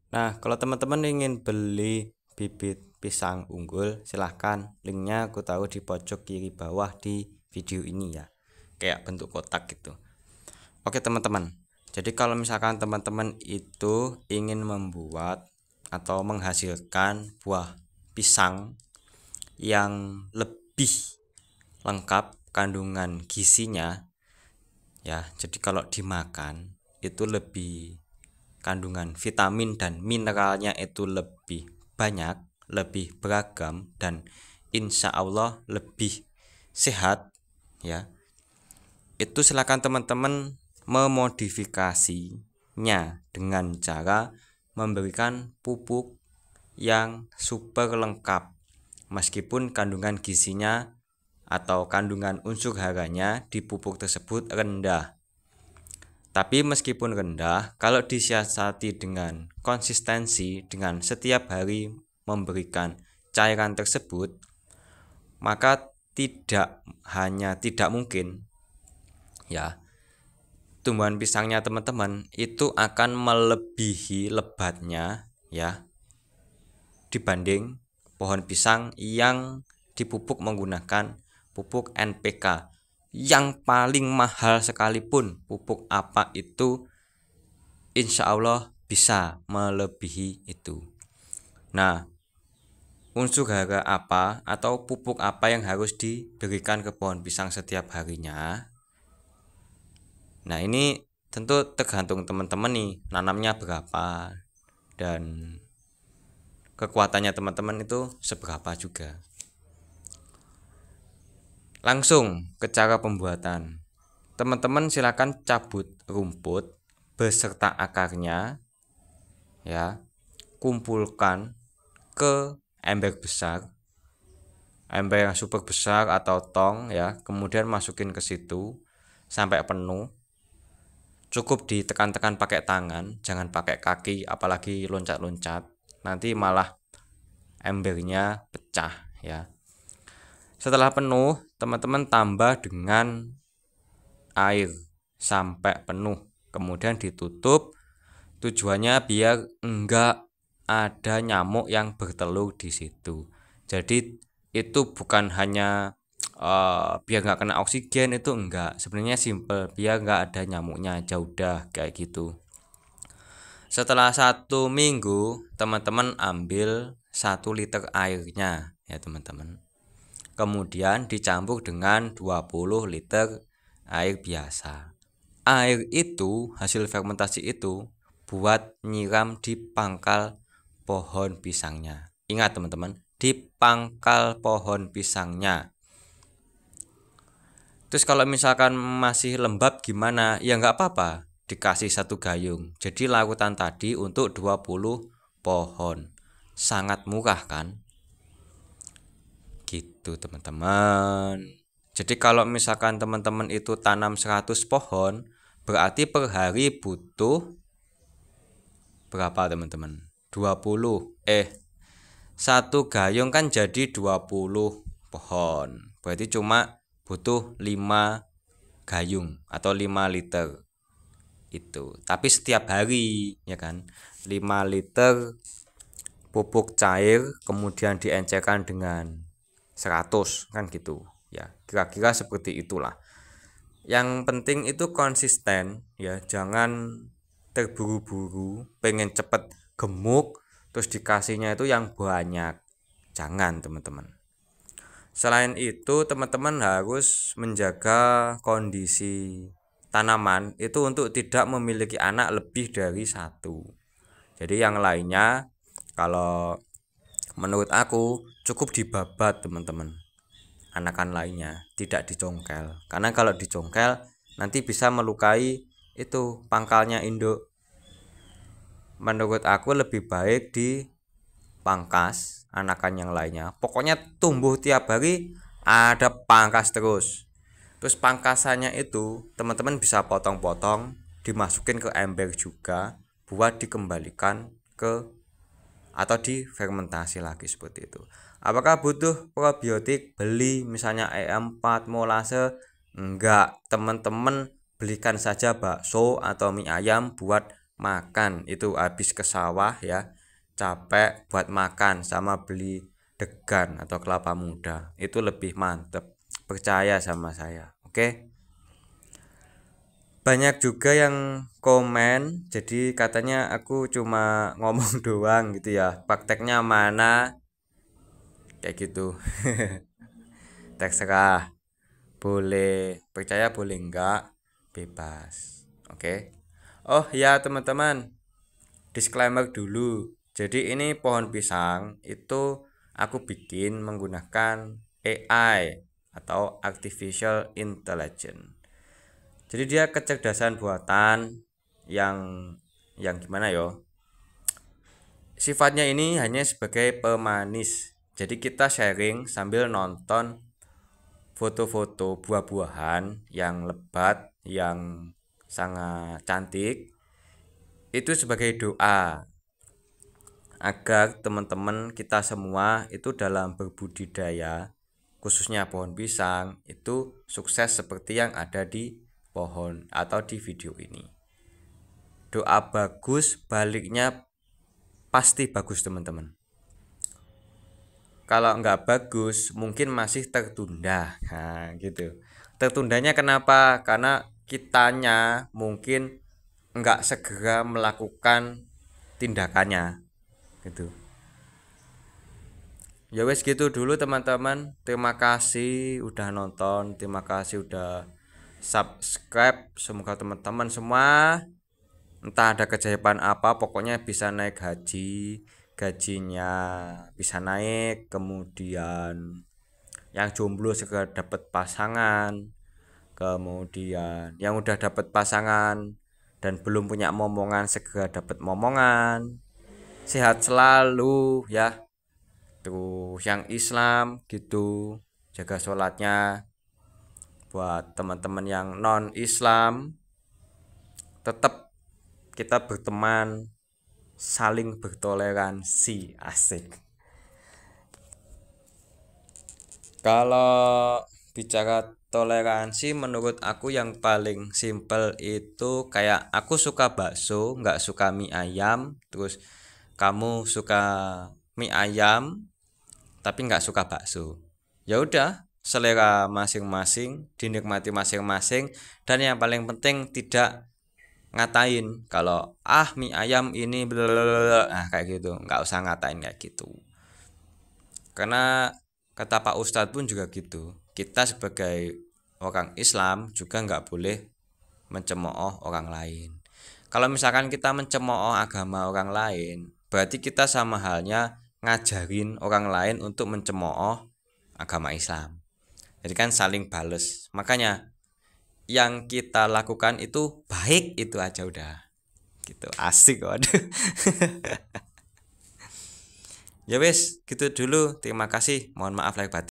Nah, kalau teman-teman ingin beli bibit pisang unggul, silahkan linknya aku taruh di pojok kiri bawah di video ini ya, kayak bentuk kotak gitu. Oke teman-teman, jadi kalau misalkan teman-teman itu ingin membuat atau menghasilkan buah pisang yang lebih lengkap kandungan gizinya ya, jadi kalau dimakan itu lebih kandungan vitamin dan mineralnya itu lebih banyak, lebih beragam, dan insya Allah lebih sehat ya. Itu silakan teman-teman memodifikasinya dengan cara memberikan pupuk yang super lengkap, meskipun kandungan gizinya atau kandungan unsur haranya di pupuk tersebut rendah. Tapi meskipun rendah, kalau disiasati dengan konsistensi, dengan setiap hari memberikan cairan tersebut, maka tidak mungkin ya, tumbuhan pisangnya teman-teman itu akan melebihi lebatnya ya dibanding pohon pisang yang dipupuk menggunakan pupuk NPK. Yang paling mahal sekalipun pupuk apa itu insya Allah bisa melebihi itu. Nah, unsur hara apa atau pupuk apa yang harus diberikan ke pohon pisang setiap harinya? Nah, ini tentu tergantung teman-teman nih, nanamnya berapa dan kekuatannya teman-teman itu seberapa juga. Langsung ke cara pembuatan. Teman-teman silakan cabut rumput beserta akarnya ya, kumpulkan ke ember besar, ember yang super besar atau tong ya, kemudian masukin ke situ sampai penuh. Cukup ditekan-tekan pakai tangan, jangan pakai kaki, apalagi loncat-loncat, nanti malah embernya pecah ya. Setelah penuh, teman-teman tambah dengan air sampai penuh, kemudian ditutup. Tujuannya biar enggak ada nyamuk yang bertelur di situ. Jadi itu bukan hanya biar nggak kena oksigen, itu enggak. Sebenarnya simple, biar nggak ada nyamuknya aja udah kayak gitu. Setelah 1 minggu, teman-teman ambil 1 liter airnya ya teman-teman. Kemudian dicampur dengan 20 liter air biasa. Air itu, hasil fermentasi itu buat nyiram di pangkal pohon pisangnya. Ingat teman-teman, di pangkal pohon pisangnya. Terus kalau misalkan masih lembab gimana? Ya nggak apa-apa, dikasih 1 gayung. Jadi larutan tadi untuk 20 pohon. Sangat murah kan? Gitu teman-teman. Jadi kalau misalkan teman-teman itu tanam 100 pohon, berarti per hari butuh berapa teman-teman? 1 gayung kan jadi 20 pohon. Berarti cuma butuh 5 gayung atau 5 liter. Itu. Tapi setiap hari ya kan. 5 liter pupuk cair kemudian diencerkan dengan 100 kan gitu ya, kira-kira seperti itulah. Yang penting itu konsisten ya, jangan terburu-buru pengen cepet gemuk terus dikasihnya itu yang banyak, jangan teman-teman. Selain itu teman-teman harus menjaga kondisi tanaman itu untuk tidak memiliki anak lebih dari 1. Jadi yang lainnya kalau menurut aku cukup dibabat teman-teman, anakan lainnya tidak dicongkel, karena kalau dicongkel nanti bisa melukai itu pangkalnya induk. Menurut aku lebih baik dipangkas anakan yang lainnya, pokoknya tumbuh tiap hari ada pangkas terus. Terus pangkasannya itu teman-teman bisa potong-potong, dimasukin ke ember juga buat dikembalikan ke atau difermentasi lagi seperti itu. Apakah butuh probiotik? Beli misalnya E4 molase? Enggak, teman-teman belikan saja bakso atau mie ayam buat makan, itu habis ke sawah ya, capek buat makan sama beli degan atau kelapa muda, itu lebih mantep, percaya sama saya. Oke. Banyak juga yang komen, jadi katanya aku cuma ngomong doang gitu ya, prakteknya mana, kayak gitu. Terserah, boleh percaya boleh enggak, bebas. Oke. Oh ya teman-teman, disclaimer dulu. Jadi ini pohon pisang itu aku bikin menggunakan AI atau Artificial Intelligence. Jadi dia kecerdasan buatan yang gimana yo? Sifatnya ini hanya sebagai pemanis. Jadi kita sharing sambil nonton foto-foto buah-buahan yang lebat, yang sangat cantik. Itu sebagai doa agar teman-teman kita semua itu dalam berbudidaya, khususnya pohon pisang, itu sukses seperti yang ada di pohon atau di video ini. Doa bagus, baliknya pasti bagus teman-teman. Kalau nggak bagus, mungkin masih tertunda. Nah, gitu. Tertundanya kenapa? Karena kitanya mungkin nggak segera melakukan tindakannya. Gitu. Ya wes gitu dulu teman-teman. Terima kasih udah nonton, terima kasih udah subscribe. Semoga teman-teman semua entah ada keajaiban apa, pokoknya bisa naik gajinya bisa naik, kemudian yang jomblo segera dapat pasangan, kemudian yang udah dapat pasangan dan belum punya momongan segera dapat momongan, sehat selalu ya. Terus yang Islam gitu, jaga sholatnya. Buat teman-teman yang non Islam, tetap kita berteman, saling bertoleransi, asik. Kalau bicara toleransi, menurut aku yang paling simple itu kayak aku suka bakso, nggak suka mie ayam, terus kamu suka mie ayam tapi nggak suka bakso. Ya udah, selera masing-masing, dinikmati masing-masing, dan yang paling penting tidak ngatain kalau mie ayam ini blablabla. Nah kayak gitu, nggak usah ngatain kayak gitu. Karena kata Pak Ustadz pun juga gitu, kita sebagai orang Islam juga nggak boleh mencemooh orang lain. Kalau misalkan kita mencemooh agama orang lain, berarti kita sama halnya ngajarin orang lain untuk mencemooh agama Islam. Jadi kan saling bales. Makanya yang kita lakukan itu baik, itu aja udah. Gitu, asik waduh. Ya wes, gitu dulu. Terima kasih. Mohon maaf lahir batin.